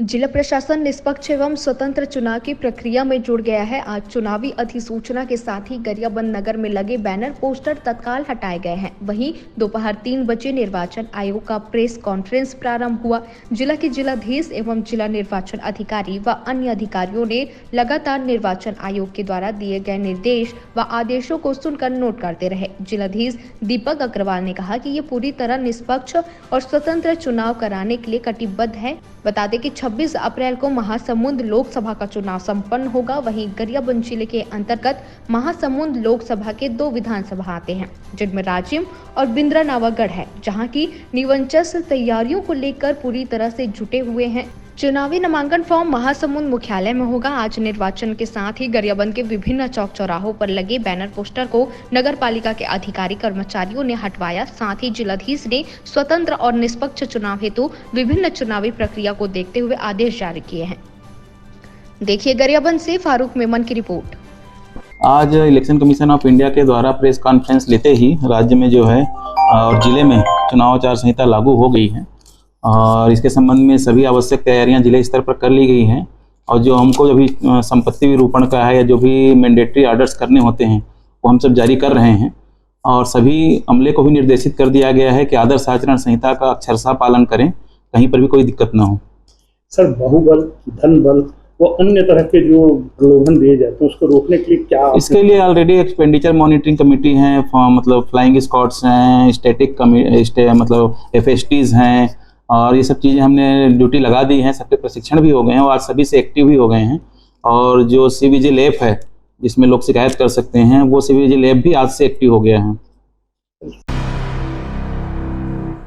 जिला प्रशासन निष्पक्ष एवं स्वतंत्र चुनाव की प्रक्रिया में जुड़ गया है। आज चुनावी अधिसूचना के साथ ही गरियाबंद नगर में लगे बैनर पोस्टर तत्काल हटाए गए हैं। वहीं दोपहर 3 बजे निर्वाचन आयोग का प्रेस कॉन्फ्रेंस प्रारंभ हुआ। जिला के जिलाधीश एवं जिला निर्वाचन अधिकारी व अन्य अधिकारियों ने लगातार निर्वाचन आयोग के द्वारा दिए गए निर्देश व आदेशों को सुनकर नोट करते रहे। जिलाधीश दीपक अग्रवाल ने कहा कि ये पूरी तरह निष्पक्ष और स्वतंत्र चुनाव कराने के लिए कटिबद्ध है। बता दें कि 26 अप्रैल को महासमुंद लोकसभा का चुनाव संपन्न होगा। वहीं गरियाबंद जिले के अंतर्गत महासमुंद लोकसभा के 2 विधानसभा आते हैं, जिनमें राजिम और बिंद्रा नावागढ़ है, जहां की निवंचस तैयारियों को लेकर पूरी तरह से जुटे हुए हैं। चुनावी नामांकन फॉर्म महासमुंद मुख्यालय में होगा। आज निर्वाचन के साथ ही गरियाबंद के विभिन्न चौक चौराहों पर लगे बैनर पोस्टर को नगर पालिका के अधिकारी कर्मचारियों ने हटवाया। साथ ही जिलाधीश ने स्वतंत्र और निष्पक्ष चुनाव हेतु विभिन्न चुनावी प्रक्रिया को देखते हुए आदेश जारी किए हैं। देखिए गरियाबंद से फारूक मेमन की रिपोर्ट। आज इलेक्शन कमीशन ऑफ इंडिया के द्वारा प्रेस कॉन्फ्रेंस लेते ही राज्य में जो है और जिले में चुनाव आचार संहिता लागू हो गई है और इसके संबंध में सभी आवश्यक तैयारियां जिले स्तर पर कर ली गई हैं। और जो हमको अभी संपत्ति विरूपण का है या जो भी मैंडेटरी ऑर्डर्स करने होते हैं वो हम सब जारी कर रहे हैं और सभी अमले को भी निर्देशित कर दिया गया है कि आदर्श आचरण संहिता का अक्षरशः पालन करें, कहीं पर भी कोई दिक्कत ना हो। सर, बाहुबल, धन बल वो अन्य तरह के जो प्रलोभन दिए जाते हैं उसको रोकने के लिए क्या? इसके लिए ऑलरेडी एक्सपेंडिचर मॉनिटरिंग कमेटी है, मतलब फ्लाइंग स्क्वाड्स हैं, स्टैटिक मतलब FSTs हैं और ये सब चीज़ें हमने ड्यूटी लगा दी हैं। सबके प्रशिक्षण भी हो गए हैं और आज सभी से एक्टिव भी हो गए हैं। और जो CVGIL ऐप है जिसमें लोग शिकायत कर सकते हैं, वो CVGIL ऐप भी आज से एक्टिव हो गया है।